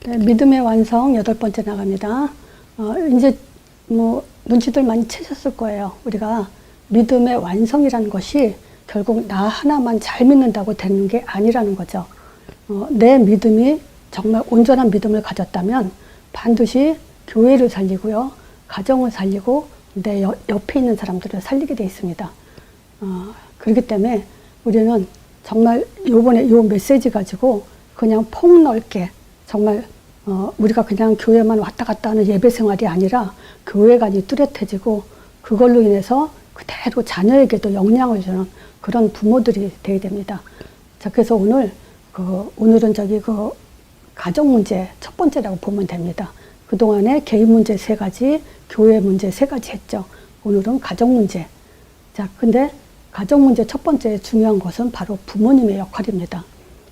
네, 믿음의 완성 8번째 나갑니다. 이제 뭐 눈치들 많이 채셨을 거예요. 우리가 믿음의 완성이라는 것이 결국 나 하나만 잘 믿는다고 되는 게 아니라는 거죠. 내 믿음이 정말 온전한 믿음을 가졌다면 반드시 교회를 살리고요, 가정을 살리고 내 옆에 있는 사람들을 살리게 돼 있습니다. 그렇기 때문에 우리는 정말 요번에 이 메시지 가지고 그냥 폭넓게 정말 우리가 그냥 교회만 왔다 갔다 하는 예배 생활이 아니라 교회관이 뚜렷해지고 그걸로 인해서 그대로 자녀에게도 영향을 주는 그런 부모들이 되어야 됩니다. 자, 그래서 오늘은 가정 문제 첫 번째라고 보면 됩니다. 그동안에 개인 문제 3가지, 교회 문제 3가지 했죠. 오늘은 가정 문제. 자, 근데 가정 문제 첫 번째 중요한 것은 바로 부모님의 역할입니다.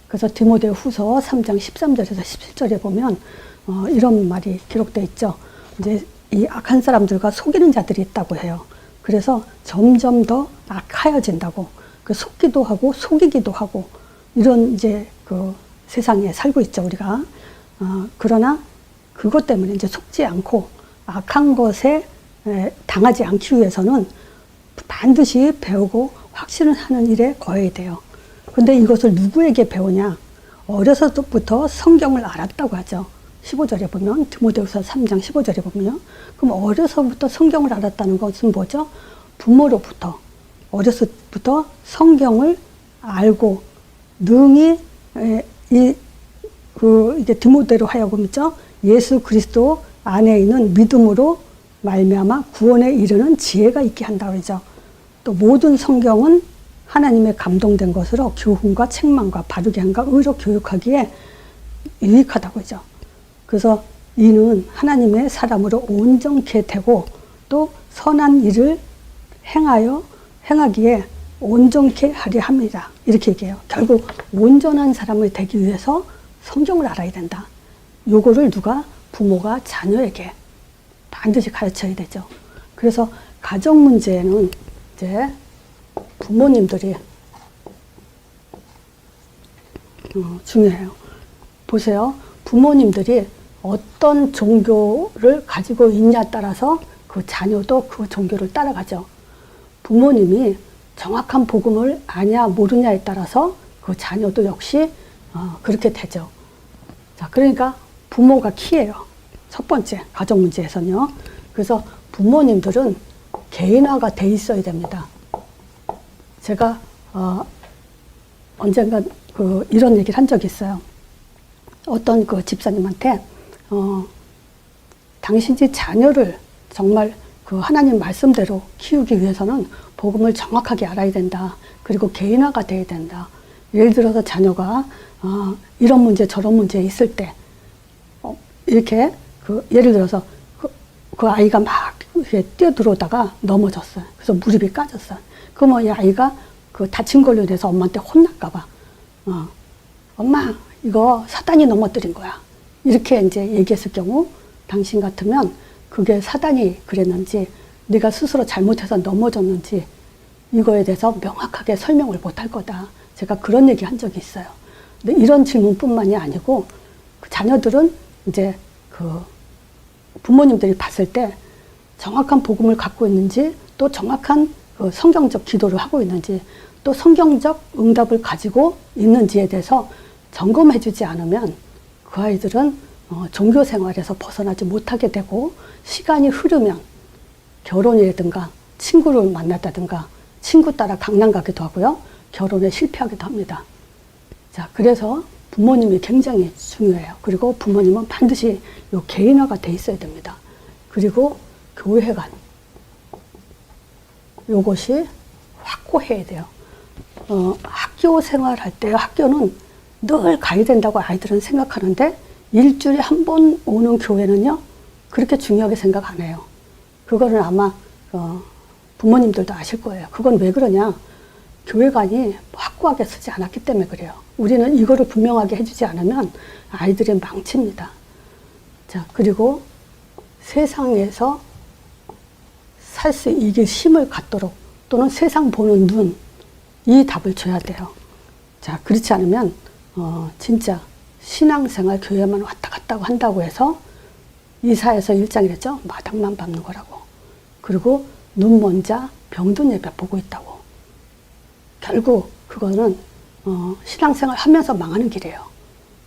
그래서 디모데 후서 3장 13절에서 17절에 보면 이런 말이 기록되어 있죠. 이제 이 악한 사람들과 속이는 자들이 있다고 해요. 그래서 점점 더 악하여진다고. 속기도 하고 속이기도 하고 이런 이제 그 세상에 살고 있죠, 우리가. 그러나 그것 때문에 이제 속지 않고 악한 것에 당하지 않기 위해서는 반드시 배우고 확신하는 일에 거해야 돼요. 근데 이것을 누구에게 배우냐? 어려서부터 성경을 알았다고 하죠. 15절에 보면, 디모데후서 3장 15절에 보면요. 그럼 어려서부터 성경을 알았다는 것은 뭐죠? 부모로부터, 어려서부터 성경을 알고 능히 이게 디모데로 하여금 있죠. 예수 그리스도 안에 있는 믿음으로 말미암아 구원에 이르는 지혜가 있게 한다고 하죠. 또 모든 성경은 하나님의 감동된 것으로 교훈과 책망과 바르게 함과 의로 교육하기에 유익하다고 하죠. 그래서 이는 하나님의 사람으로 온전케 되고 또 선한 일을 행하기에 온전케 하려 합니다. 이렇게 얘기해요. 결국 온전한 사람이 되기 위해서 성경을 알아야 된다. 요거를 부모가 자녀에게 반드시 가르쳐야 되죠. 그래서 가정 문제는 이제 부모님들이 중요해요. 보세요. 부모님들이 어떤 종교를 가지고 있냐에 따라서 그 자녀도 그 종교를 따라가죠. 부모님이 정확한 복음을 아냐 모르냐에 따라서 그 자녀도 역시 그렇게 되죠. 자, 그러니까 부모가 키예요. 첫 번째 가정 문제에서는요. 그래서 부모님들은 개인화가 돼 있어야 됩니다. 제가 언젠가 이런 얘기를 한 적이 있어요. 어떤 집사님한테 당신이 자녀를 정말 하나님 말씀대로 키우기 위해서는 복음을 정확하게 알아야 된다. 그리고 개인화가 돼야 된다. 예를 들어서 자녀가 이런 문제 저런 문제 있을 때 이렇게 예를 들어서 그 아이가 막 뛰어들어오다가 넘어졌어요. 그래서 무릎이 까졌어요. 그러면 이 아이가 다친 걸로 인해서 엄마한테 혼날까 봐 엄마 이거 사단이 넘어뜨린 거야. 이렇게 이제 얘기했을 경우 당신 같으면 그게 사단이 그랬는지 네가 스스로 잘못해서 넘어졌는지 이거에 대해서 명확하게 설명을 못할 거다. 제가 그런 얘기 한 적이 있어요. 근데 이런 질문뿐만이 아니고 자녀들은 이제 부모님들이 봤을 때 정확한 복음을 갖고 있는지 또 정확한 성경적 기도를 하고 있는지 또 성경적 응답을 가지고 있는지에 대해서 점검해 주지 않으면 그 아이들은 종교 생활에서 벗어나지 못하게 되고 시간이 흐르면 결혼이라든가 친구를 만났다든가 친구 따라 강남 가기도 하고요. 결혼에 실패하기도 합니다. 자, 그래서 부모님이 굉장히 중요해요. 그리고 부모님은 반드시 요 개인화가 돼 있어야 됩니다. 그리고 교회관 요것이 확고해야 돼요. 학교 생활할 때 학교는 늘 가야 된다고 아이들은 생각하는데 일주일에 한 번 오는 교회는요 그렇게 중요하게 생각 안 해요. 그거는 아마 부모님들도 아실 거예요. 그건 왜 그러냐? 교회관이 확고하게 쓰지 않았기 때문에 그래요. 우리는 이거를 분명하게 해주지 않으면 아이들이 망칩니다. 자, 그리고 세상에서 살 수 있게 힘을 갖도록 또는 세상 보는 눈, 이 답을 줘야 돼요. 자, 그렇지 않으면 진짜 신앙생활 교회만 왔다 갔다 한다고 해서 이사야서 1장이랬죠. 마당만 밟는 거라고. 그리고 눈 먼 자 병든 예배 보고 있다고. 결국 그거는 신앙생활 하면서 망하는 길이에요.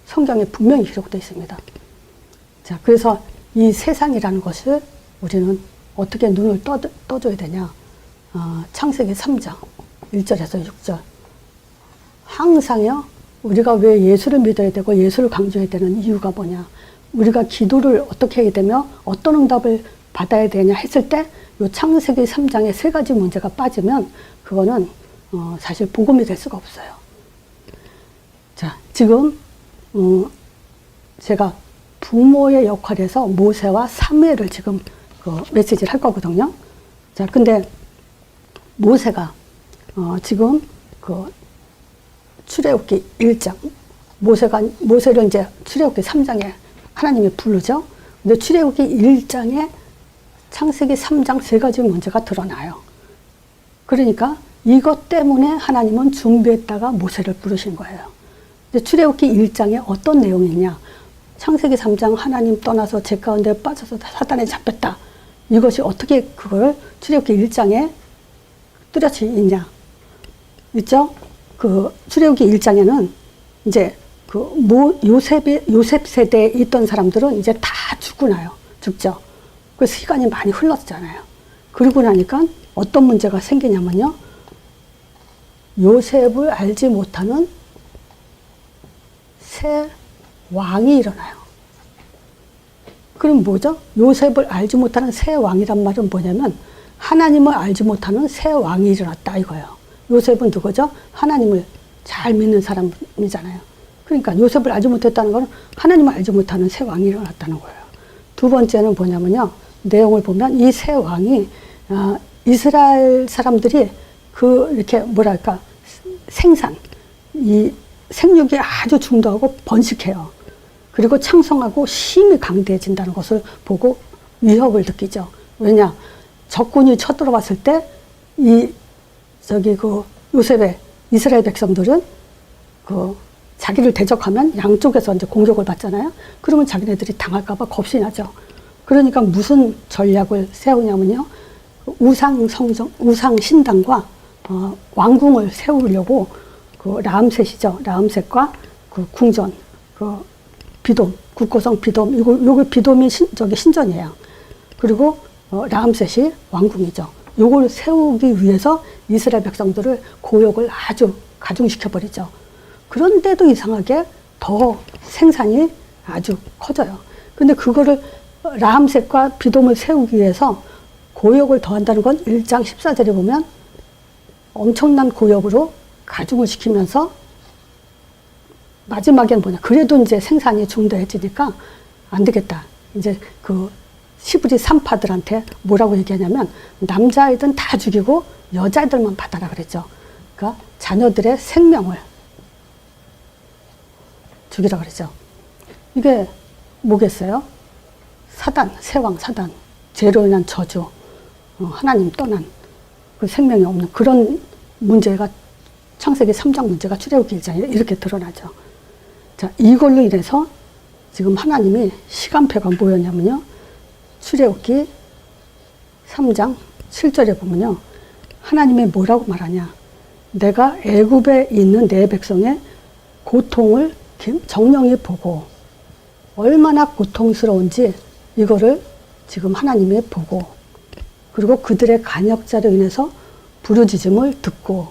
성경에 분명히 기록되어 있습니다. 자, 그래서 이 세상이라는 것을 우리는 어떻게 눈을 떠줘야 되냐. 창세기 3장 1절에서 6절. 항상요, 우리가 왜 예수를 믿어야 되고 예수를 강조해야 되는 이유가 뭐냐. 우리가 기도를 어떻게 해야 되며 어떤 응답을 받아야 되냐 했을 때 이 창세기 3장에 세 가지 문제가 빠지면 그거는 사실 복음이 될 수가 없어요. 자, 지금 제가 부모의 역할에서 모세와 사무엘을 지금 그 메시지를 할 거거든요. 자, 근데 모세가 지금 그 출애굽기 1장 모세를 이제 출애굽기 3장에 하나님이 부르죠. 근데 출애굽기 1장에 창세기 3장 세 가지 문제가 드러나요. 그러니까 이것 때문에 하나님은 준비했다가 모세를 부르신 거예요. 근데 출애굽기 1장에 어떤 내용이 있냐. 창세기 3장 하나님 떠나서 제 가운데 빠져서 사단에 잡혔다. 이것이 어떻게 그걸 출애굽기 1장에 뚜렷이 있냐. 있죠? 그 출애굽기 1장에는 이제 그 요셉 세대에 있던 사람들은 이제 다 죽고 나요. 죽죠. 그 시간이 많이 흘렀잖아요. 그러고 나니까 어떤 문제가 생기냐면요. 요셉을 알지 못하는 새 왕이 일어나요. 그럼 뭐죠? 요셉을 알지 못하는 새 왕이란 말은 뭐냐면 하나님을 알지 못하는 새 왕이 일어났다 이거예요. 요셉은 누구죠? 하나님을 잘 믿는 사람이잖아요. 그러니까 요셉을 알지 못했다는 것은 하나님을 알지 못하는 새 왕이 일어났다는 거예요. 두 번째는 뭐냐면요. 내용을 보면 이 새 왕이 이스라엘 사람들이 그 이렇게 뭐랄까 이 생육이 아주 중도하고 번식해요. 그리고 창성하고 힘이 강대해진다는 것을 보고 위협을 느끼죠. 왜냐? 적군이 쳐들어왔을 때 요셉의 이스라엘 백성들은 자기를 대적하면 양쪽에서 이제 공격을 받잖아요. 그러면 자기네들이 당할까봐 겁이 나죠. 그러니까 무슨 전략을 세우냐면요. 우상 신당과 왕궁을 세우려고 라암셋이죠. 라암셋과 궁전, 비돔, 국고성 비돔, 요거 비돔이 신전이에요. 그리고 라암셋이 왕궁이죠. 요걸 세우기 위해서 이스라엘 백성들을 고역을 아주 가중시켜버리죠. 그런데도 이상하게 더 생산이 아주 커져요. 근데 그거를 라암셋과 비돔을 세우기 위해서 고역을 더한다는 건 1장 14절에 보면 엄청난 고역으로 가중을 시키면서 마지막에는 뭐냐. 그래도 이제 생산이 중단해지니까 안 되겠다. 이제 시브리 산파들한테 뭐라고 얘기하냐면 남자아이들은 다 죽이고 여자아이들만 받아라 그랬죠. 그러니까 자녀들의 생명을 죽이라 그랬죠. 이게 뭐겠어요? 세왕 사단, 죄로 인한 저주, 하나님 떠난 그 생명이 없는 그런 문제가 창세기 3장 문제가 출애굽기 1장에 이렇게 드러나죠. 자, 이걸로 인해서 지금 하나님이 시간표가 뭐였냐면요. 출애굽기 3장 7절에 보면요. 하나님이 뭐라고 말하냐. 내가 애굽에 있는 내 백성의 고통을 정령이 보고 얼마나 고통스러운지 이거를 지금 하나님이 보고 그리고 그들의 간역자로 인해서 부르짖음을 듣고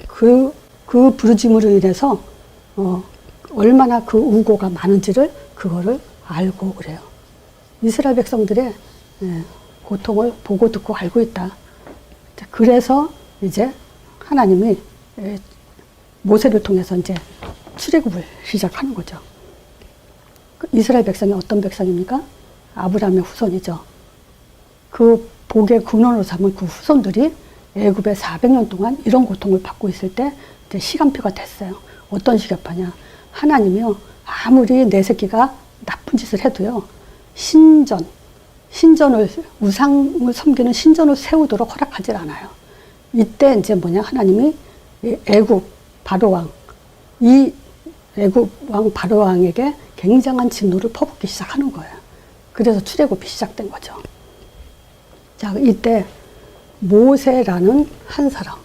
그 부르짖음으로 인해서 얼마나 그 우고가 많은지를 그거를 알고 그래요. 이스라엘 백성들의 고통을 보고 듣고 알고 있다. 그래서 이제 하나님이 모세를 통해서 이제 출애굽을 시작하는 거죠. 이스라엘 백성이 어떤 백성입니까? 아브라함의 후손이죠. 그 복의 근원으로 삼은 그 후손들이 애굽에 400년 동안 이런 고통을 받고 있을 때 이제 시간표가 됐어요. 어떤 시간표냐? 하나님이요. 아무리 내 새끼가 나쁜 짓을 해도요. 우상을 섬기는 신전을 세우도록 허락하지 않아요. 이때 이제 하나님이 애굽 바로왕 이 애굽 왕 바로 왕에게 굉장한 진노를 퍼붓기 시작하는 거예요. 그래서 출애굽이 시작된 거죠. 자, 이때 모세라는 한 사람.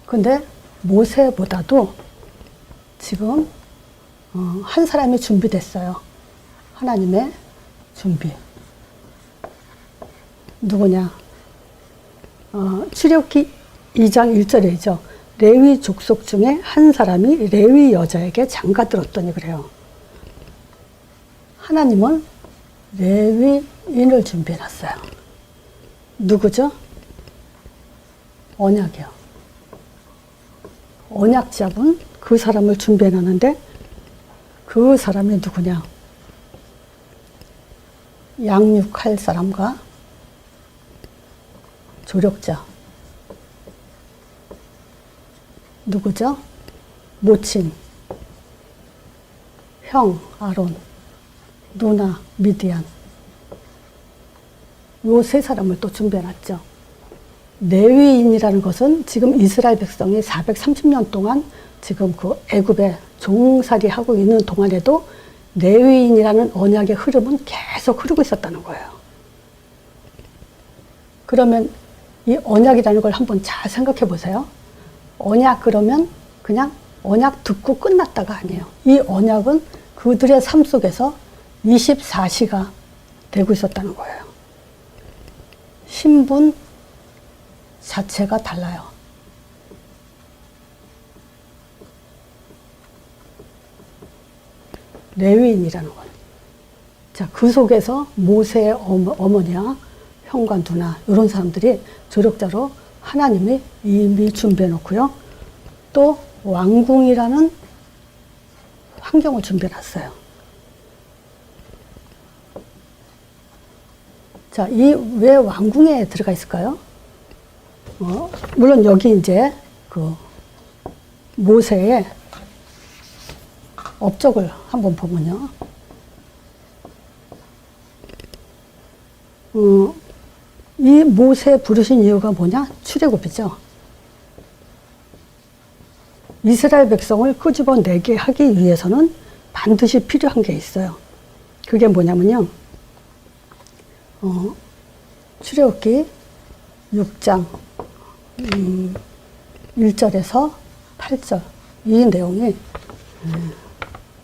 근데 모세보다도 지금 한 사람이 준비됐어요. 하나님의 준비. 누구냐? 출애굽기 2장 1절이죠. 레위 족속 중에 한 사람이 레위 여자에게 장가들었더니 그래요. 하나님은 레위인을 준비해놨어요. 누구죠? 언약이요. 언약 잡은 그 사람을 준비해놨는데 그 사람이 누구냐? 양육할 사람과 조력자. 누구죠? 모친, 형 아론, 누나 미디안. 요 세 사람을 또 준비해놨죠. 레위인이라는 것은 지금 이스라엘 백성이 430년 동안 지금 그 애굽에 종살이 하고 있는 동안에도 레위인이라는 언약의 흐름은 계속 흐르고 있었다는 거예요. 그러면 이 언약이라는 걸 한번 잘 생각해 보세요. 언약 그러면 그냥 언약 듣고 끝났다가 아니에요. 이 언약은 그들의 삶 속에서 24시가 되고 있었다는 거예요. 신분 자체가 달라요. 레위인이라는 건. 자, 그 속에서 모세의 어머니와 형과 누나 이런 사람들이 조력자로 하나님이 이미 준비해 놓고요. 또 왕궁이라는 환경을 준비해 놨어요. 자, 이 왜 왕궁에 들어가 있을까요? 물론 여기 이제 그 모세의 업적을 한번 보면요. 이 모세 부르신 이유가 뭐냐? 출애굽이죠. 이스라엘 백성을 끄집어내게 하기 위해서는 반드시 필요한 게 있어요. 그게 뭐냐면요. 출애굽기 6장 1절에서 8절 이 내용이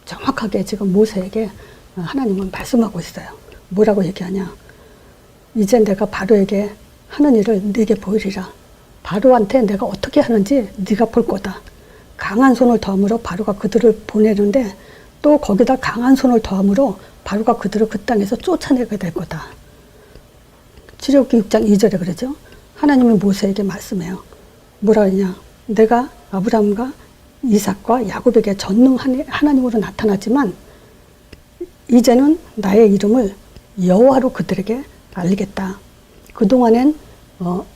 정확하게 지금 모세에게 하나님은 말씀하고 있어요. 뭐라고 얘기하냐? 이제 내가 바로에게 하는 일을 네게 보이리라. 바로한테 내가 어떻게 하는지 네가 볼 거다. 강한 손을 더함으로 바로가 그들을 보내는데 또 거기다 강한 손을 더함으로 바로가 그들을 그 땅에서 쫓아내게 될 거다. 출애굽기 6장 2절에 그러죠. 하나님이 모세에게 말씀해요. 뭐라 그러냐? 내가 아브라함과 이삭과 야곱에게 전능한 하나님으로 나타났지만 이제는 나의 이름을 여호와로 그들에게 알리겠다. 그동안엔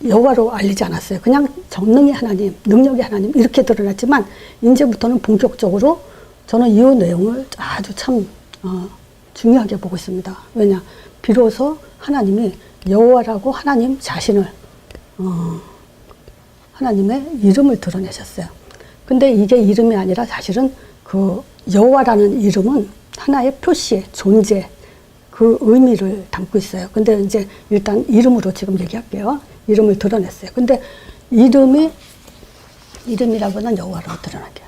여호와로 알리지 않았어요. 그냥 전능의 하나님, 능력의 하나님 이렇게 드러났지만 이제부터는 본격적으로 저는 이 내용을 아주 참 중요하게 보고 있습니다. 왜냐? 비로소 하나님이 여호와라고 하나님 자신을 하나님의 이름을 드러내셨어요. 근데 이게 이름이 아니라 사실은 그 여호와라는 이름은 하나의 표시, 존재, 그 의미를 담고 있어요. 근데 이제 일단 이름으로 지금 얘기할게요. 이름을 드러냈어요. 근데 이름이라고는 여호와라고 드러나게요.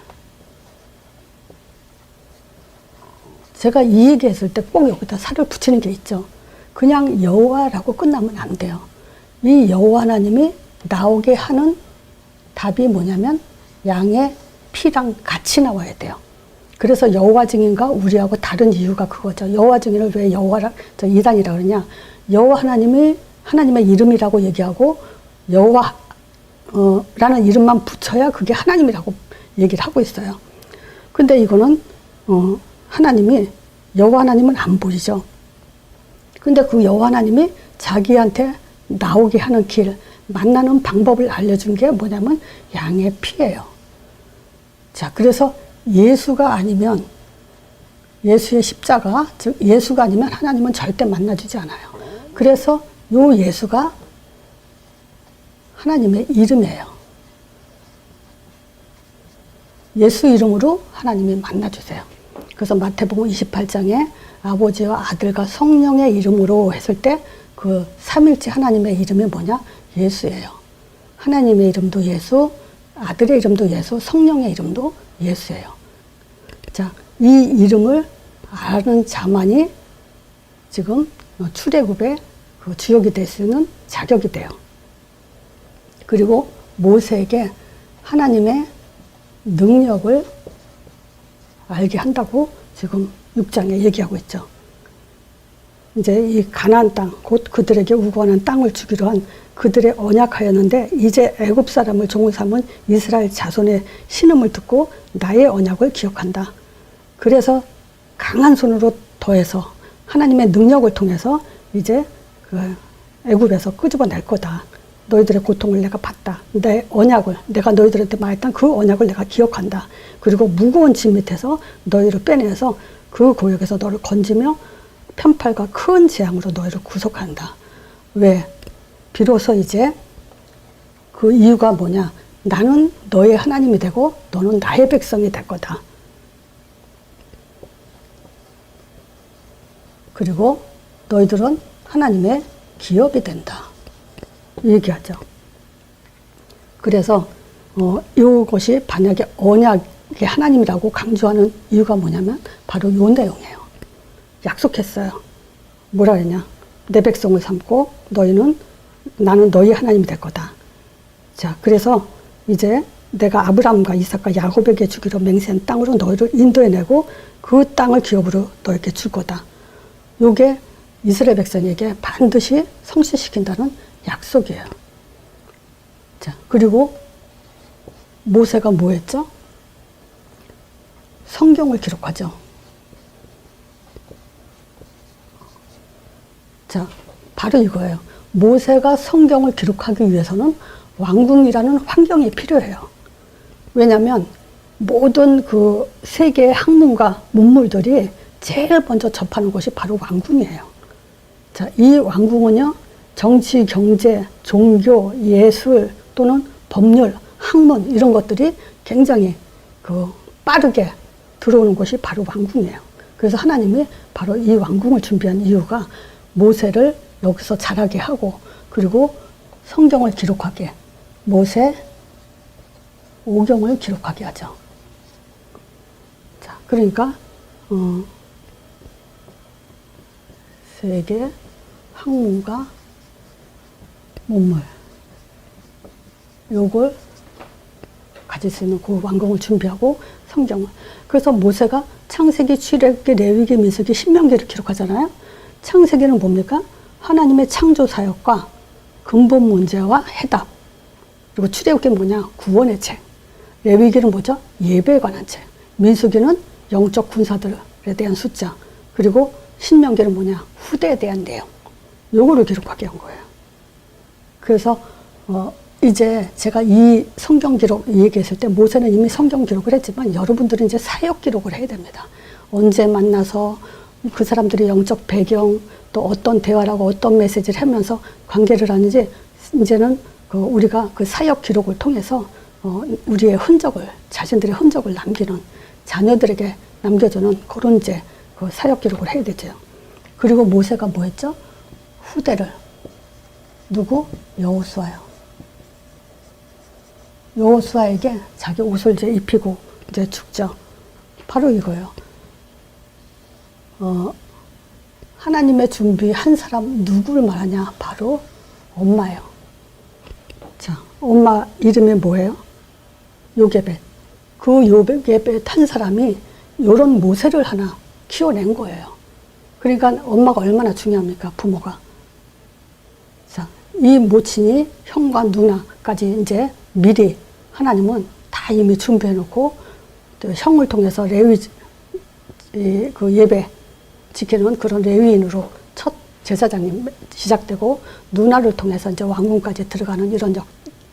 제가 이 얘기했을 때 꼭 여기다 살을 붙이는 게 있죠. 그냥 여호와라고 끝나면 안 돼요. 이 여호와 하나님이 나오게 하는 답이 뭐냐면 양의 피랑 같이 나와야 돼요. 그래서 여호와 증인과 우리하고 다른 이유가 그거죠. 여호와 증인을 왜 이단이라 그러냐? 여호와 하나님의 이름이라고 얘기하고 여호와라는 이름만 붙여야 그게 하나님이라고 얘기를 하고 있어요. 근데 이거는 여호와 하나님은 안 보이죠. 근데 그 여호와 하나님이 자기한테 나오게 하는 길, 만나는 방법을 알려준 게 뭐냐면 양의 피예요. 자, 그래서 예수가 아니면 예수의 십자가, 즉 예수가 아니면 하나님은 절대 만나주지 않아요. 그래서 요 예수가 하나님의 이름이에요. 예수 이름으로 하나님이 만나주세요. 그래서 마태복음 28장에 아버지와 아들과 성령의 이름으로 했을 때 그 삼일째 하나님의 이름이 뭐냐? 예수예요. 하나님의 이름도 예수, 아들의 이름도 예수, 성령의 이름도 예수예요. 자, 이 이름을 아는 자만이 지금 출애굽의 그 주역이 될 수 있는 자격이 돼요. 그리고 모세에게 하나님의 능력을 알게 한다고 지금 6장에 얘기하고 있죠. 이제 이 가나안 땅, 곧 그들에게 우거하는 땅을 주기로 한 그들의 언약하였는데 이제 애굽 사람을 종을 삼은 이스라엘 자손의 신음을 듣고 나의 언약을 기억한다. 그래서 강한 손으로 더해서 하나님의 능력을 통해서 이제 그 애굽에서 끄집어낼 거다. 너희들의 고통을 내가 봤다. 내 언약을, 내가 너희들한테 말했던 그 언약을 내가 기억한다. 그리고 무거운 짐 밑에서 너희를 빼내서 그 고역에서 너를 건지며 편팔과 큰 재앙으로 너희를 구속한다. 왜? 비로소 이제 그 이유가 뭐냐? 나는 너의 하나님이 되고 너는 나의 백성이 될 거다. 그리고 너희들은 하나님의 기업이 된다. 얘기하죠. 그래서 이것이 만약에 언약의 하나님이라고 강조하는 이유가 뭐냐면 바로 요 내용이에요. 약속했어요. 뭐라 그랬냐? 내 백성을 삼고 나는 너희 하나님이 될 거다. 자, 그래서 이제 내가 아브라함과 이삭과 야곱에게 주기로 맹세한 땅으로 너희를 인도해내고 그 땅을 기업으로 너에게 줄 거다. 요게 이스라엘 백성에게 반드시 성취시킨다는 약속이에요. 자, 그리고 모세가 뭐 했죠? 성경을 기록하죠. 자, 바로 이거예요. 모세가 성경을 기록하기 위해서는 왕궁이라는 환경이 필요해요. 왜냐하면 모든 그 세계의 학문과 문물들이 제일 먼저 접하는 곳이 바로 왕궁이에요. 자, 이 왕궁은요, 정치, 경제, 종교, 예술 또는 법률, 학문 이런 것들이 굉장히 빠르게 들어오는 곳이 바로 왕궁이에요. 그래서 하나님이 바로 이 왕궁을 준비한 이유가 모세를 여기서 자라게 하고 그리고 성경을 기록하게, 모세 오경을 기록하게 하죠. 자, 그러니까 세계 학문과 문물 요걸 가질 수 있는 그 왕궁을 준비하고 성경을. 그래서 모세가 창세기, 출애굽기, 레위기, 민수기, 신명기를 기록하잖아요. 창세기는 뭡니까? 하나님의 창조 사역과 근본 문제와 해답. 그리고 출애굽기는 뭐냐? 구원의 책. 레위기는 뭐죠? 예배에 관한 책. 민수기는 영적 군사들에 대한 숫자. 그리고 신명기는 뭐냐? 후대에 대한 내용. 요거를 기록하게 한 거예요. 그래서 이제 제가 이 성경 기록 얘기했을 때 모세는 이미 성경 기록을 했지만 여러분들은 이제 사역 기록을 해야 됩니다. 언제 만나서 그 사람들의 영적 배경 또 어떤 대화를 하고 어떤 메시지를 하면서 관계를 하는지 이제는 우리가 그 사역 기록을 통해서 우리의 흔적을, 자신들의 흔적을 남기는, 자녀들에게 남겨주는 그런 이제 그 사역 기록을 해야 되죠. 그리고 모세가 뭐 했죠? 후대를. 누구? 여호수아요. 여호수아에게 자기 옷을 이제 입히고 이제 죽죠. 바로 이거예요. 하나님의 준비한 사람 누구를 말하냐? 바로 엄마예요. 자, 엄마 이름이 뭐예요? 요게벳. 그 요게벳 한 사람이 요런 모세를 하나 키워낸 거예요. 그러니까 엄마가 얼마나 중요합니까? 부모가. 자, 이 모친이 형과 누나까지 이제 미리 하나님은 다 이미 준비해 놓고 또 형을 통해서 그 예배 지키는 그런 레위인으로 첫 제사장이 시작되고 누나를 통해서 이제 왕궁까지 들어가는 이런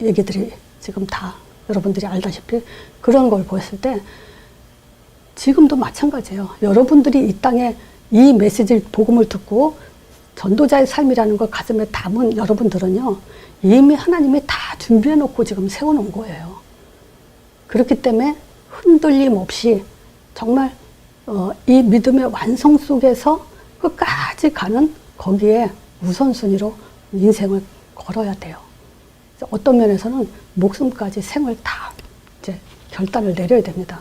얘기들이 지금 다 여러분들이 알다시피 그런 걸 보였을 때 지금도 마찬가지예요. 여러분들이 이 땅에 이 메시지 복음을 듣고 전도자의 삶이라는 걸 가슴에 담은 여러분들은요, 이미 하나님이 다 준비해 놓고 지금 세워놓은 거예요. 그렇기 때문에 흔들림 없이 정말 이 믿음의 완성 속에서 끝까지 가는 거기에 우선순위로 인생을 걸어야 돼요. 어떤 면에서는 목숨까지 생을 다 이제 결단을 내려야 됩니다.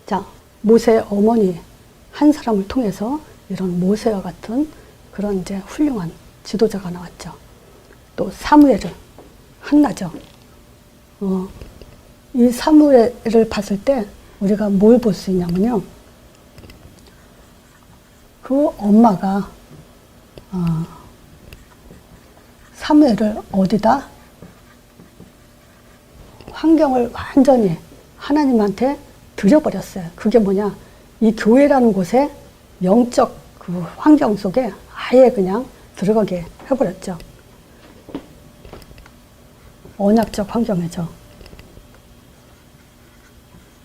자, 모세의 어머니 한 사람을 통해서 이런 모세와 같은 그런 이제 훌륭한 지도자가 나왔죠. 또 사무엘을 한나죠. 이 사무엘을 봤을 때 우리가 뭘 볼 수 있냐면요. 그 엄마가 사무엘을 어디다 환경을 완전히 하나님한테 드려버렸어요. 그게 뭐냐? 이 교회라는 곳에 영적 그 환경 속에 아예 그냥 들어가게 해버렸죠. 언약적 환경이죠.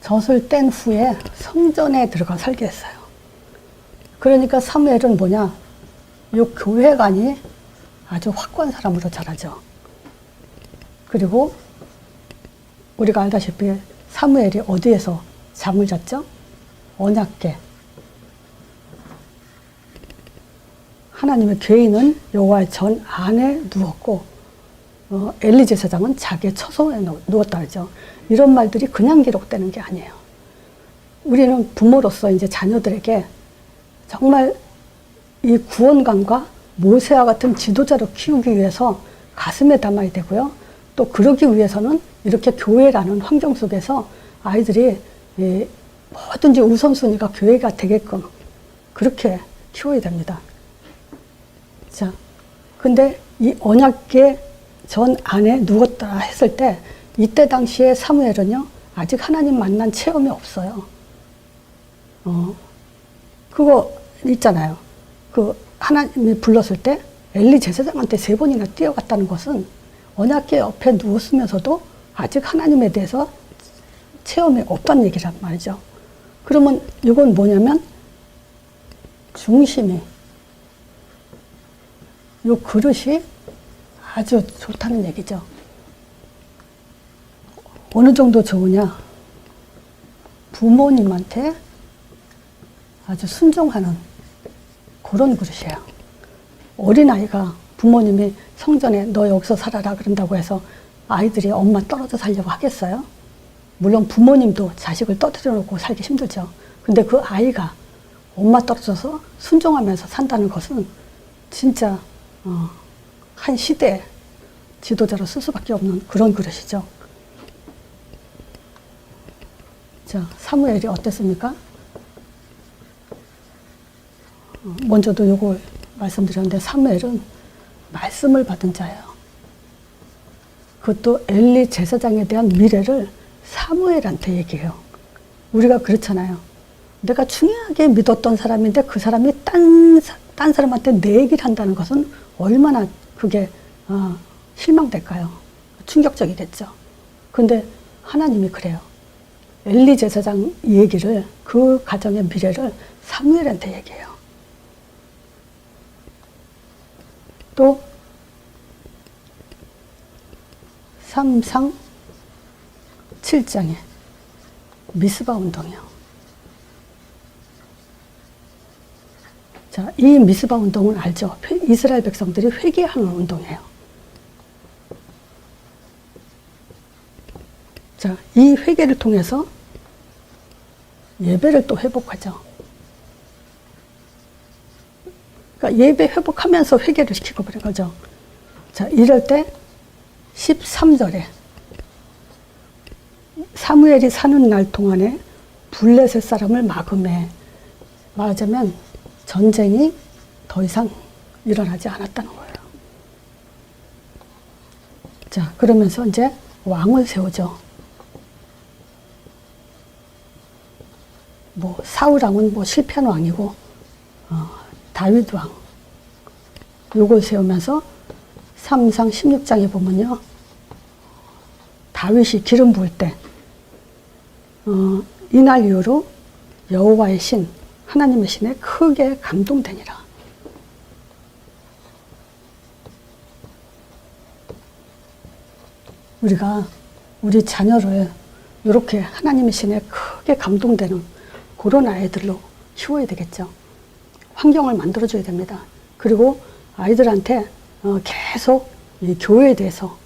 젖을 뗀 후에 성전에 들어가 살게 했어요. 그러니까 사무엘은 뭐냐? 이 교회관이 아주 확고한 사람으로 자라죠. 그리고 우리가 알다시피 사무엘이 어디에서 잠을 잤죠? 언약궤. 하나님의 궤인은 여호와의 전 안에 누웠고 엘리 제사장은 자기의 처소에 누웠다 하죠. 이런 말들이 그냥 기록되는 게 아니에요. 우리는 부모로서 이제 자녀들에게 정말 이 구원관과 모세와 같은 지도자로 키우기 위해서 가슴에 담아야 되고요. 또 그러기 위해서는 이렇게 교회라는 환경 속에서 아이들이 뭐든지 우선순위가 교회가 되게끔 그렇게 키워야 됩니다. 자, 근데 이 언약궤 전 안에 누웠다 했을 때 이때 당시에 사무엘은요 아직 하나님 만난 체험이 없어요. 그거 있잖아요. 그 하나님이 불렀을 때 엘리 제사장한테 3번이나 뛰어갔다는 것은 언약궤 옆에 누웠으면서도 아직 하나님에 대해서 체험이 없다는 얘기란 말이죠. 그러면 이건 뭐냐면 중심이 이 그릇이 아주 좋다는 얘기죠. 어느 정도 좋으냐? 부모님한테 아주 순종하는 그런 그릇이에요. 어린아이가 부모님이 성전에 너 여기서 살아라 그런다고 해서 아이들이 엄마 떨어져 살려고 하겠어요? 물론 부모님도 자식을 떨어뜨려 놓고 살기 힘들죠. 근데 그 아이가 엄마 떨어져서 순종하면서 산다는 것은 진짜 한 시대의 지도자로 쓸 수밖에 없는 그런 그릇이죠. 자, 사무엘이 어땠습니까? 먼저도 요걸 말씀드렸는데 사무엘은 말씀을 받은 자예요. 그것도 엘리 제사장에 대한 미래를 사무엘한테 얘기해요. 우리가 그렇잖아요. 내가 중요하게 믿었던 사람인데 그 사람이 딴 사람한테 내 얘기를 한다는 것은 얼마나 그게 실망될까요? 충격적이겠죠. 근데 하나님이 그래요. 엘리 제사장 얘기를 그 가정의 미래를 사무엘한테 얘기해요. 또 삼상 7장에 미스바 운동이요. 자, 이 미스바 운동은 알죠? 이스라엘 백성들이 회개하는 운동이에요. 자, 이 회개를 통해서 예배를 또 회복하죠. 그러니까 예배 회복하면서 회개를 시키고 그런 거죠. 자, 이럴 때 13절에 사무엘이 사는 날 동안에 블레셋 사람을 막음해 말하자면 전쟁이 더 이상 일어나지 않았다는 거예요. 자, 그러면서 이제 왕을 세우죠. 뭐 사울 왕은 뭐 실패한 왕이고 다윗 왕 요걸 세우면서 3상 16장에 보면요. 다윗이 기름 부을 때 이날 이후로 여호와의 신 하나님의 신에 크게 감동되니라. 우리가 우리 자녀를 이렇게 하나님의 신에 크게 감동되는 그런 아이들로 키워야 되겠죠. 환경을 만들어줘야 됩니다. 그리고 아이들한테 계속 이 교회에 대해서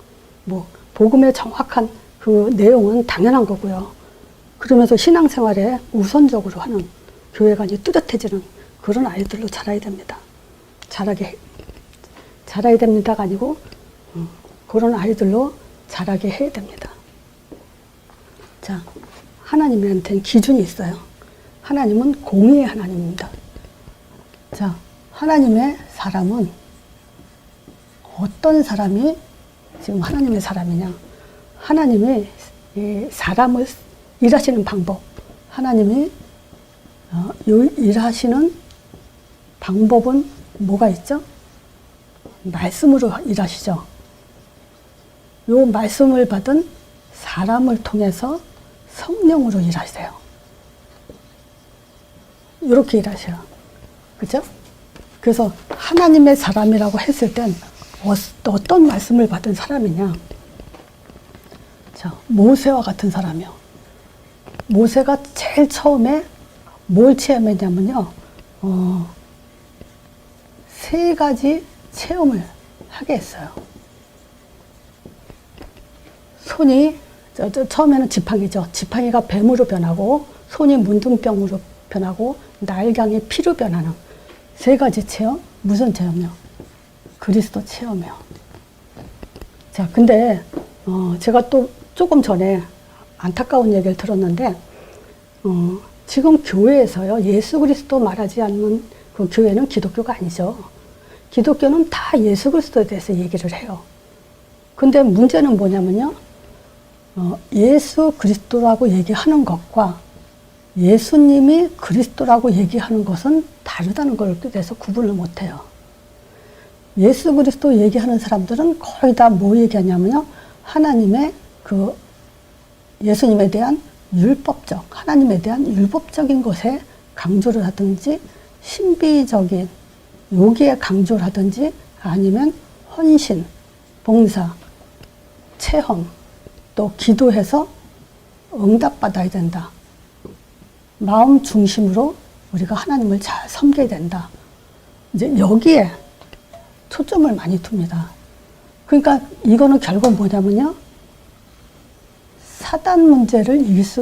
뭐 복음의 정확한 그 내용은 당연한 거고요. 그러면서 신앙생활에 우선적으로 하는 교회가 이제 뚜렷해지는 그런 아이들로 자라야 됩니다. 자라야 됩니다가 아니고 그런 아이들로 자라게 해야 됩니다. 자, 하나님한테는 기준이 있어요. 하나님은 공의의 하나님입니다. 자, 하나님의 사람은 어떤 사람이 지금 하나님의 사람이냐? 하나님이 이 사람을 일하시는 방법, 하나님이 일하시는 방법은 뭐가 있죠? 말씀으로 일하시죠. 요 말씀을 받은 사람을 통해서 성령으로 일하세요. 이렇게 일하셔요. 그죠? 그래서 하나님의 사람이라고 했을 땐 어떤 말씀을 받은 사람이냐? 자, 모세와 같은 사람이요. 모세가 제일 처음에 뭘 체험했냐면요. 3가지 체험을 하게 했어요. 손이 처음에는 지팡이죠. 지팡이가 뱀으로 변하고 손이 문둥병으로 변하고 날강이 피로 변하는 3가지 체험. 무슨 체험이요? 그리스도 체험이요. 자, 근데 제가 또 조금 전에 안타까운 얘기를 들었는데 지금 교회에서요, 예수 그리스도 말하지 않는 그 교회는 기독교가 아니죠. 기독교는 다 예수 그리스도에 대해서 얘기를 해요. 근데 문제는 뭐냐면요, 예수 그리스도라고 얘기하는 것과 예수님이 그리스도라고 얘기하는 것은 다르다는 걸 대해서 구분을 못해요. 예수 그리스도 얘기하는 사람들은 거의 다 뭐 얘기하냐면요, 하나님의 그 예수님에 대한 율법적, 하나님에 대한 율법적인 것에 강조를 하든지 신비적인 여기에 강조를 하든지 아니면 헌신, 봉사, 체험, 또 기도해서 응답받아야 된다. 마음 중심으로 우리가 하나님을 잘 섬겨야 된다. 이제 여기에 초점을 많이 둡니다. 그러니까 이거는 결국 뭐냐면요,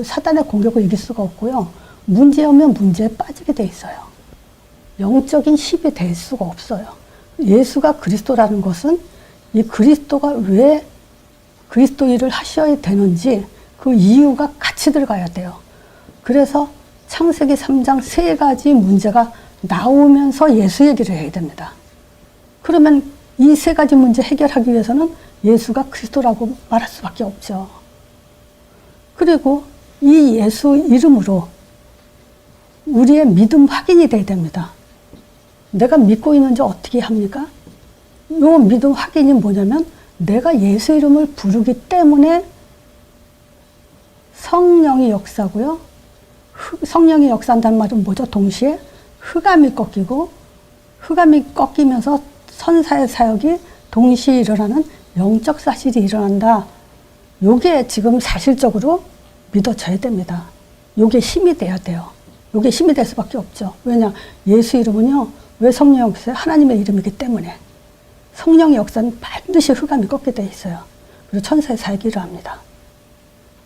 사단의 공격을 이길 수가 없고요. 문제오면 문제에 빠지게 돼 있어요. 영적인 힘이 될 수가 없어요. 예수가 그리스도라는 것은 이 그리스도가 왜 그리스도 일을 하셔야 되는지 그 이유가 같이 들어가야 돼요. 그래서 창세기 3장 3가지 문제가 나오면서 예수 얘기를 해야 됩니다. 그러면 이 3가지 문제 해결하기 위해서는 예수가 그리스도라고 말할 수밖에 없죠. 그리고 이 예수 이름으로 우리의 믿음 확인이 돼야 됩니다. 내가 믿고 있는지 어떻게 합니까? 이 믿음 확인이 뭐냐면 내가 예수 이름을 부르기 때문에 성령이 역사고요. 성령이 역사한다는 말은 뭐죠? 동시에 흑암이 꺾이고, 흑암이 꺾이면서 선사의 사역이 동시에 일어나는 영적 사실이 일어난다. 요게 지금 사실적으로 믿어져야 됩니다. 요게 힘이 돼야 돼요. 요게 힘이 될 수밖에 없죠. 왜냐? 예수 이름은요, 왜 성령 역사요? 하나님의 이름이기 때문에. 성령의 역사는 반드시 흑암이 꺾게 돼 있어요. 그리고 천사의 사역이 일어납니다.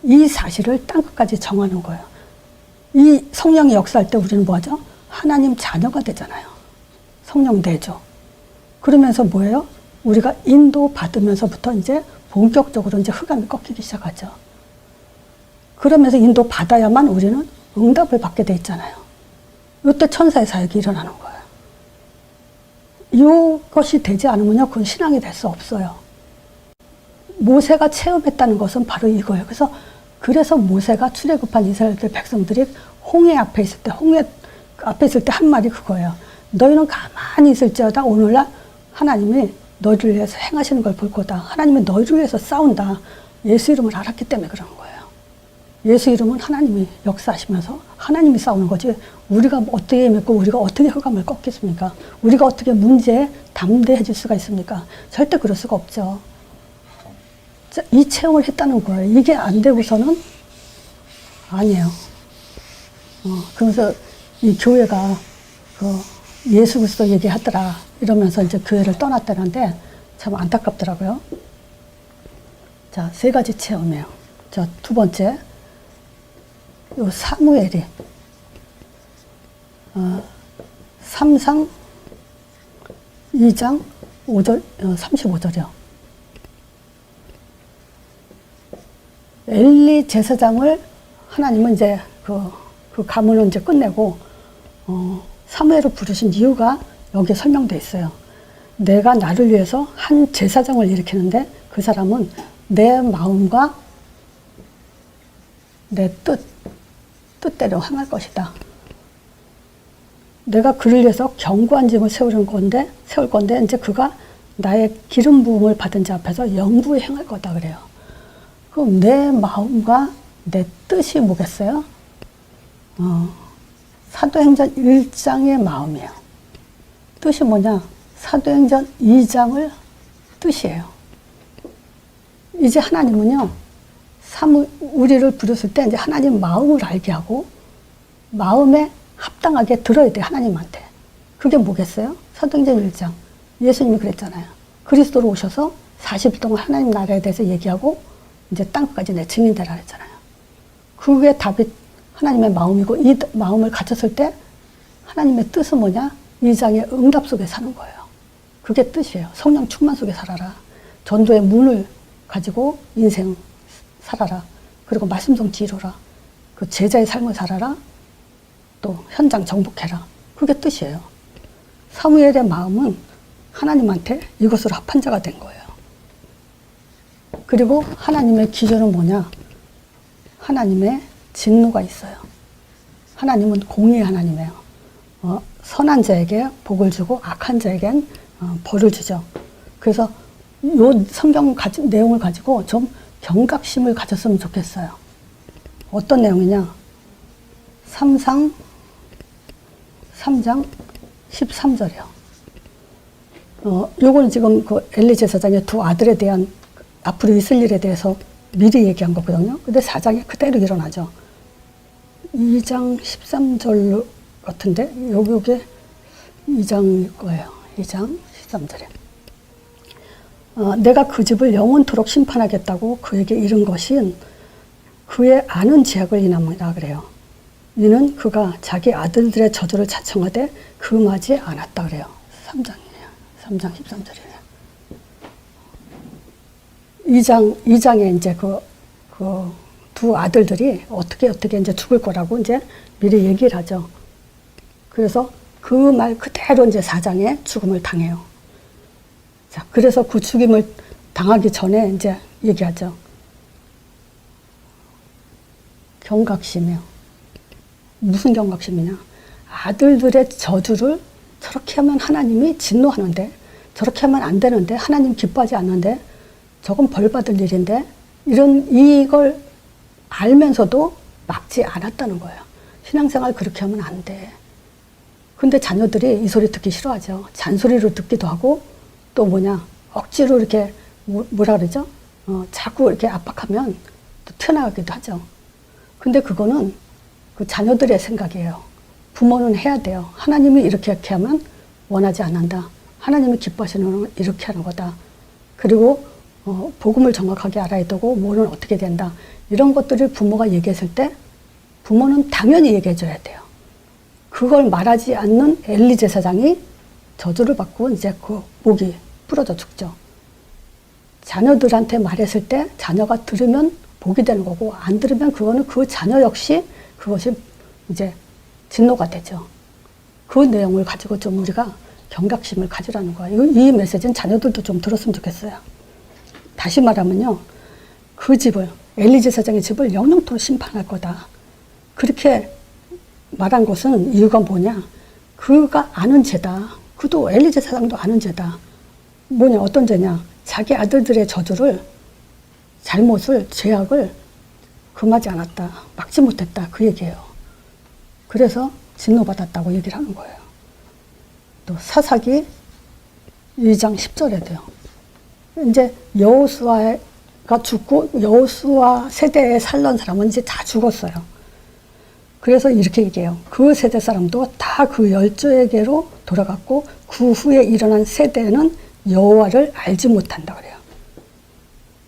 이 사실을 땅끝까지 정하는 거예요. 이 성령이 역사할 때 우리는 뭐 하죠? 하나님 자녀가 되잖아요. 성령 내죠. 그러면서 뭐예요? 우리가 인도 받으면서부터 이제 본격적으로 이제 흑암이 꺾이기 시작하죠. 그러면서 인도 받아야만 우리는 응답을 받게 돼 있잖아요. 이때 천사의 사역이 일어나는 거예요. 이것이 되지 않으면요, 그건 신앙이 될 수 없어요. 모세가 체험했다는 것은 바로 이거예요. 그래서 모세가 출애굽한 이스라엘 백성들이 홍해 앞에 있을 때 한 말이 그거예요. 너희는 가만히 있을지어다 오늘날 하나님이 너희를 위해서 행하시는 걸 볼 거다. 하나님이 너희를 위해서 싸운다. 예수 이름을 알았기 때문에 그런 거예요. 예수 이름은 하나님이 역사하시면서 하나님이 싸우는 거지, 우리가 어떻게 믿고 우리가 어떻게 흑암을 꺾겠습니까? 우리가 어떻게 문제에 담대해질 수가 있습니까? 절대 그럴 수가 없죠. 이 체험을 했다는 거예요. 이게 안 되고서는 아니에요. 그러면서 이 교회가 그 예수 그리스도 얘기하더라 이러면서 이제 교회를 떠났다는데 참 안타깝더라고요. 자, 3가지 체험이에요. 자, 2번째, 요 사무엘이 3상 2장 5절 35절이요. 엘리 제사장을 하나님은 이제 그 가문을 이제 끝내고 사무엘을 부르신 이유가 여기에 설명돼 있어요. 내가 나를 위해서 한 제사장을 일으키는데 그 사람은 내 마음과 내 뜻대로 행할 것이다. 내가 그를 위해서 견고한 집을 세울 건데 이제 그가 나의 기름 부음을 받은 자 앞에서 영구히 행할 거다 그래요. 그럼 내 마음과 내 뜻이 뭐겠어요? 사도행전 1장의 마음이에요. 뜻이 뭐냐? 사도행전 2장을 뜻이에요. 이제 하나님은요, 우리를 부르실 때 이제 하나님 마음을 알게 하고 마음에 합당하게 들어야 돼, 하나님한테. 그게 뭐겠어요? 사도행전 1장. 예수님이 그랬잖아요. 그리스도로 오셔서 40일 동안 하나님 나라에 대해서 얘기하고 이제 땅끝까지 내 증인되라 그랬잖아요. 그게 답이 하나님의 마음이고 이 마음을 가졌을 때 하나님의 뜻은 뭐냐? 2장의 응답 속에 사는 거예요. 그게 뜻이에요. 성령 충만 속에 살아라. 전도의 문을 가지고 인생 살아라. 그리고 말씀 성취 이루라. 그 제자의 삶을 살아라. 또 현장 정복해라. 그게 뜻이에요. 사무엘의 마음은 하나님한테 이것으로 합한 자가 된 거예요. 그리고 하나님의 기준은 뭐냐? 하나님의 진노가 있어요. 하나님은 공의의 하나님이에요. 선한 자에게 복을 주고 악한 자에겐 벌을 주죠. 그래서 이 성경 내용을 가지고 좀 경각심을 가졌으면 좋겠어요. 어떤 내용이냐? 3장 13절이요. 요거는 지금 그 엘리 제사장의 2 아들에 대한 앞으로 있을 일에 대해서 미리 얘기한 거거든요. 근데 4장에 그대로 일어나죠. 2장 13절 같은데, 요게 2장일 거예요. 2장 13절에. 내가 그 집을 영원토록 심판하겠다고 그에게 이른 것은 그의 아는 죄악을 인함이라 그래요. 이는 그가 자기 아들들의 저주를 자청하되 금하지 않았다 그래요. 3장이에요. 3장 13절이에요. 2장에 이제 그 2 아들들이 어떻게 이제 죽을 거라고 이제 미리 얘기를 하죠. 그래서 그 말 그대로 이제 4장에 죽음을 당해요. 자, 그래서 그 죽임을 당하기 전에 이제 얘기하죠. 경각심이요. 무슨 경각심이냐? 아들들의 저주를 저렇게 하면 하나님이 진노하는데, 저렇게 하면 안 되는데, 하나님 기뻐하지 않는데, 저건 벌 받을 일인데, 이걸 알면서도 막지 않았다는 거예요. 신앙생활 그렇게 하면 안 돼. 근데 자녀들이 이 소리 듣기 싫어하죠. 잔소리로 듣기도 하고, 또 억지로 이렇게, 뭐라 그러죠? 자꾸 이렇게 압박하면 또 튀어나가기도 하죠. 근데 그거는 그 자녀들의 생각이에요. 부모는 해야 돼요. 하나님이 이렇게 하면 원하지 않는다. 하나님이 기뻐하시는 건 이렇게 하는 거다. 그리고 복음을 정확하게 알아야 되고 뭐는 어떻게 된다. 이런 것들을 부모가 얘기했을 때 부모는 당연히 얘기해 줘야 돼요. 그걸 말하지 않는 엘리 제사장이 저주를 받고 이제 그 목이 부러져 죽죠. 자녀들한테 말했을 때 자녀가 들으면 복이 되는 거고 안 들으면 그거는 그 자녀 역시 그것이 이제 진노가 되죠. 그 내용을 가지고 좀 우리가 경각심을 가지라는 거예요. 이 메시지는 자녀들도 좀 들었으면 좋겠어요. 다시 말하면요. 그 집을, 엘리 제사장의 집을 영영토록 심판할 거다. 그렇게 말한 것은 이유가 뭐냐? 그가 아는 죄다. 그도 엘리 제사장도 아는 죄다. 뭐냐? 어떤 죄냐? 자기 아들들의 저주를, 잘못을, 죄악을 금하지 않았다. 막지 못했다. 그 얘기예요. 그래서 진노받았다고 얘기를 하는 거예요. 또 사사기 2장 10절에도요. 이제 여호수아가 죽고 여호수아 세대에 살던 사람은 이제 다 죽었어요. 그래서 이렇게 얘기해요. 그 세대 사람도 다 그 열조에게로 돌아갔고 그 후에 일어난 세대는 여호와를 알지 못한다 그래요.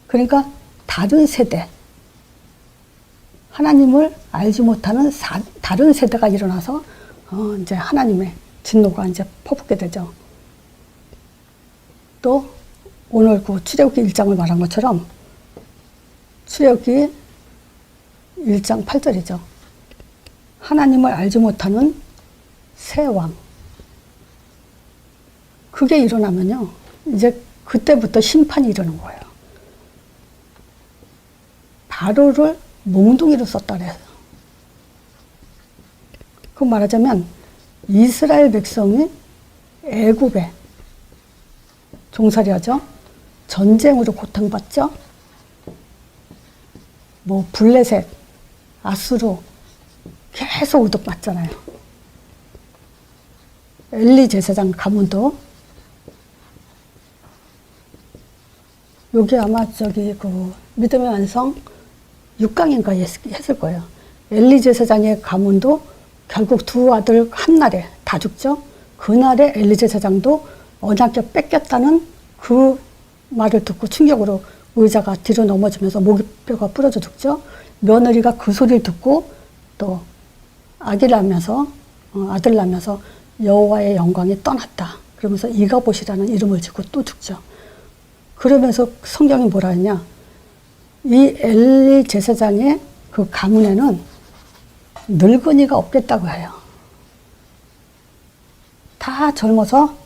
그러니까 다른 세대, 하나님을 알지 못하는 다른 세대가 일어나서 이제 하나님의 진노가 이제 퍼붓게 되죠. 또 오늘 그 출애굽기 1장을 말한 것처럼 출애굽기 1장 8절이죠. 하나님을 알지 못하는 새 왕. 그게 일어나면요, 이제 그때부터 심판이 일어나는 거예요. 바로를 몽둥이로 썼다 그래요. 그 말하자면 이스라엘 백성이 애굽에 종살이 하죠. 전쟁으로 고통받죠. 뭐 블레셋, 아수르 계속 우독받잖아요. 엘리 제사장 가문도 여기 아마 저기 그 믿음의 완성 6강인가 했을 거예요. 엘리 제사장의 가문도 결국 두 아들 한날에 다 죽죠. 그날에 엘리 제사장도 언약궤 뺏겼다는 그 말을 듣고 충격으로 의자가 뒤로 넘어지면서 목뼈가 부러져 죽죠. 며느리가 그 소리를 듣고 또 아들 낳으면서 여호와의 영광이 떠났다. 그러면서 이가봇이라는 이름을 짓고 또 죽죠. 그러면서 성경이 뭐라 했냐. 이 엘리 제사장의 그 가문에는 늙은이가 없겠다고 해요. 다 젊어서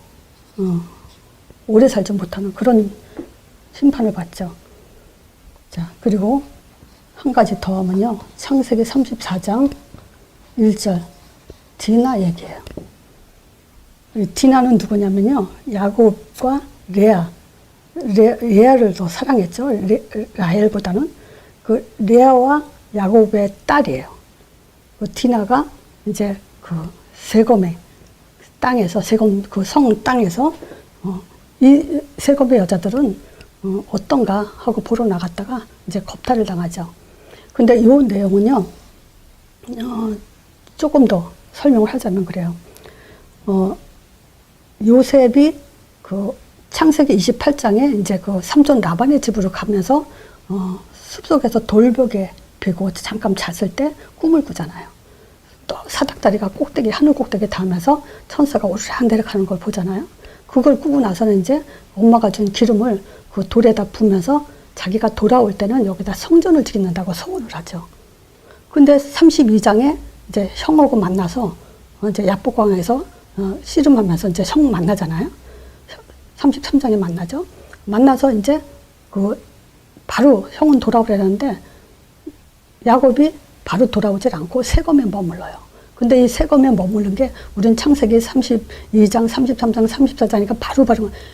오래 살지 못하는 그런 심판을 받죠. 자, 그리고 한 가지 더 하면요. 창세기 34장 1절 디나 얘기해요. 디나는 누구냐면요. 야곱과 레아를 더 사랑했죠. 라헬보다는. 그 레아와 야곱의 딸이에요. 그 디나가 이제 그 세검의 땅에서, 세검 그 성 땅에서, 이 세검의 여자들은 어떤가 하고 보러 나갔다가 이제 겁탈을 당하죠. 근데 이 내용은요, 조금 더 설명을 하자면 그래요. 요셉이 그 창세기 28장에 이제 그 삼촌 라반의 집으로 가면서 숲속에서 돌벽에 베고 잠깐 잤을 때 꿈을 꾸잖아요. 또 사닥다리가 꼭대기, 하늘 꼭대기에 닿으면서 천사가 오르락 내려가는 걸 보잖아요. 그걸 꾸고 나서는 이제 엄마가 준 기름을 그 돌에다 부으면서 자기가 돌아올 때는 여기다 성전을 짓는다고 소원을 하죠. 근데 32장에 이제 형하고 만나서 이제 야복강에서 씨름하면서 이제 형 만나잖아요. 33장에 만나죠. 만나서 이제 그 바로 형은 돌아오려는데 야곱이 바로 돌아오질 않고 세검에 머물러요. 근데 이 세검에 머무는 게 우린 창세기 32장, 33장, 34장이니까 바로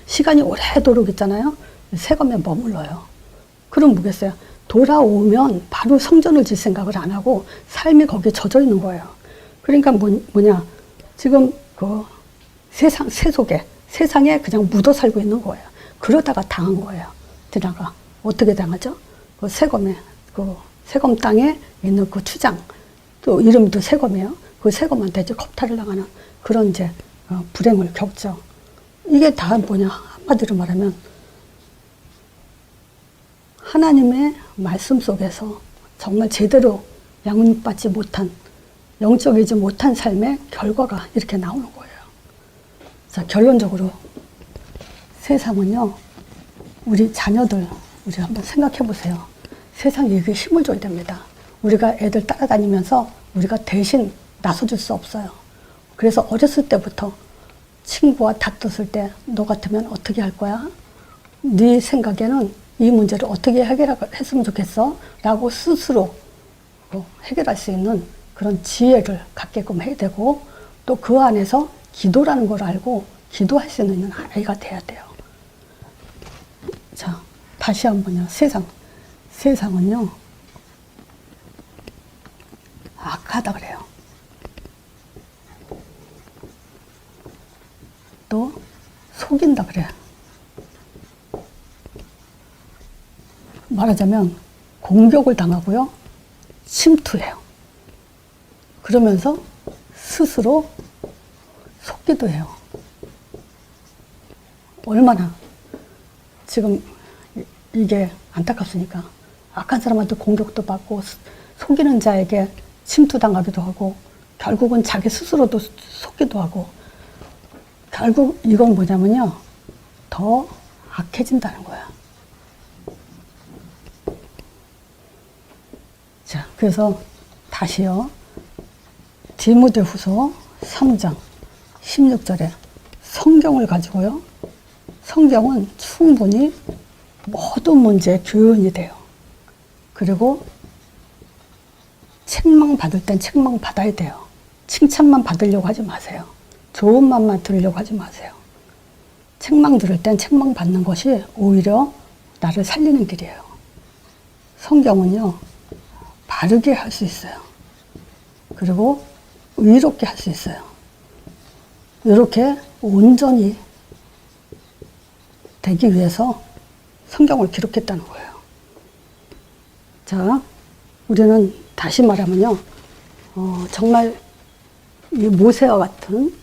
시간이 오래도록 있잖아요. 세검에 머물러요. 그럼 뭐겠어요? 돌아오면 바로 성전을 질 생각을 안 하고 삶이 거기에 젖어 있는 거예요. 그러니까 뭐냐. 지금 그 세상에 그냥 묻어 살고 있는 거예요. 그러다가 당한 거예요. 디나가. 어떻게 당하죠? 그 세검 땅에 있는 그 추장, 또 이름도 세검이에요. 그 세검한테 이제 겁탈을 당하는 그런 이제 불행을 겪죠. 이게 다 뭐냐. 한마디로 말하면 하나님의 말씀 속에서 정말 제대로 양육받지 못한, 영적이지 못한 삶의 결과가 이렇게 나오는 거예요. 자, 결론적으로 세상은요, 우리 자녀들, 우리 한번 생각해 보세요. 세상에 이게 힘을 줘야 됩니다. 우리가 애들 따라다니면서 우리가 대신 나서줄 수 없어요. 그래서 어렸을 때부터 친구와 다퉜을 때 너 같으면 어떻게 할 거야? 네 생각에는 이 문제를 어떻게 해결했으면 좋겠어? 라고 스스로 해결할 수 있는 그런 지혜를 갖게끔 해야 되고, 또 그 안에서 기도라는 걸 알고 기도할 수 있는 아이가 돼야 돼요. 자, 다시 한번요. 세상은요, 악하다 그래요. 또 속인다 그래요. 말하자면 공격을 당하고요, 침투해요. 그러면서 스스로 속기도 해요. 얼마나 지금 이게 안타깝습니까? 악한 사람한테 공격도 받고 속이는 자에게 침투당하기도 하고 결국은 자기 스스로도 속기도 하고 결국 이건 뭐냐면요. 더 악해진다는 거야. 자, 그래서 다시요. 디모데후서 3장 16절에 성경을 가지고요. 성경은 충분히 모든 문제의 교훈이 돼요. 그리고 책망 받을 땐 책망 받아야 돼요. 칭찬만 받으려고 하지 마세요. 좋은 말만 들으려고 하지 마세요. 책망 들을 땐 책망 받는 것이 오히려 나를 살리는 길이에요. 성경은요, 바르게 할 수 있어요. 그리고 의롭게 할 수 있어요. 이렇게 온전히 되기 위해서 성경을 기록했다는 거예요. 자, 우리는 다시 말하면요, 정말 이 모세와 같은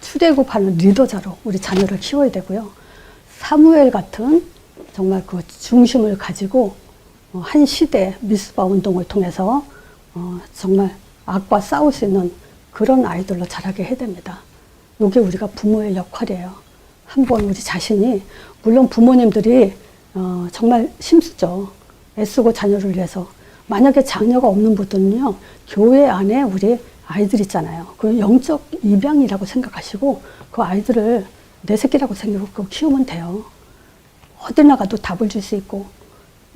출애굽하는 리더자로 우리 자녀를 키워야 되고요. 사무엘 같은 정말 그 중심을 가지고 한 시대 미스바 운동을 통해서 정말 악과 싸울 수 있는 그런 아이들로 자라게 해야 됩니다. 이게 우리가 부모의 역할이에요. 한번 우리 자신이, 물론 부모님들이 정말 힘쓰죠. 애쓰고 자녀를 위해서. 만약에 자녀가 없는 분들은요, 교회 안에 우리 아이들 있잖아요. 그 영적 입양이라고 생각하시고 그 아이들을 내 새끼라고 생각하고 키우면 돼요. 어디 나가도 답을 줄 수 있고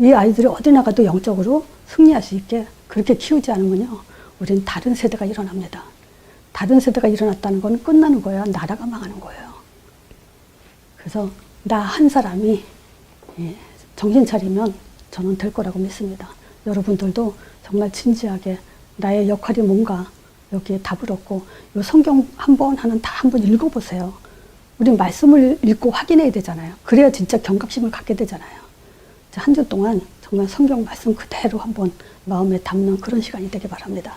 이 아이들이 어디 나가도 영적으로 승리할 수 있게 그렇게 키우지 않으면요, 우린 다른 세대가 일어납니다. 다른 세대가 일어났다는 건 끝나는 거예요. 나라가 망하는 거예요. 그래서 나 한 사람이 정신 차리면 저는 될 거라고 믿습니다. 여러분들도 정말 진지하게 나의 역할이 뭔가 여기에 답을 얻고 이 성경 한 번 하는 다 한번 읽어보세요. 우리 말씀을 읽고 확인해야 되잖아요. 그래야 진짜 경각심을 갖게 되잖아요. 한 주 동안 정말 성경 말씀 그대로 한번 마음에 담는 그런 시간이 되길 바랍니다.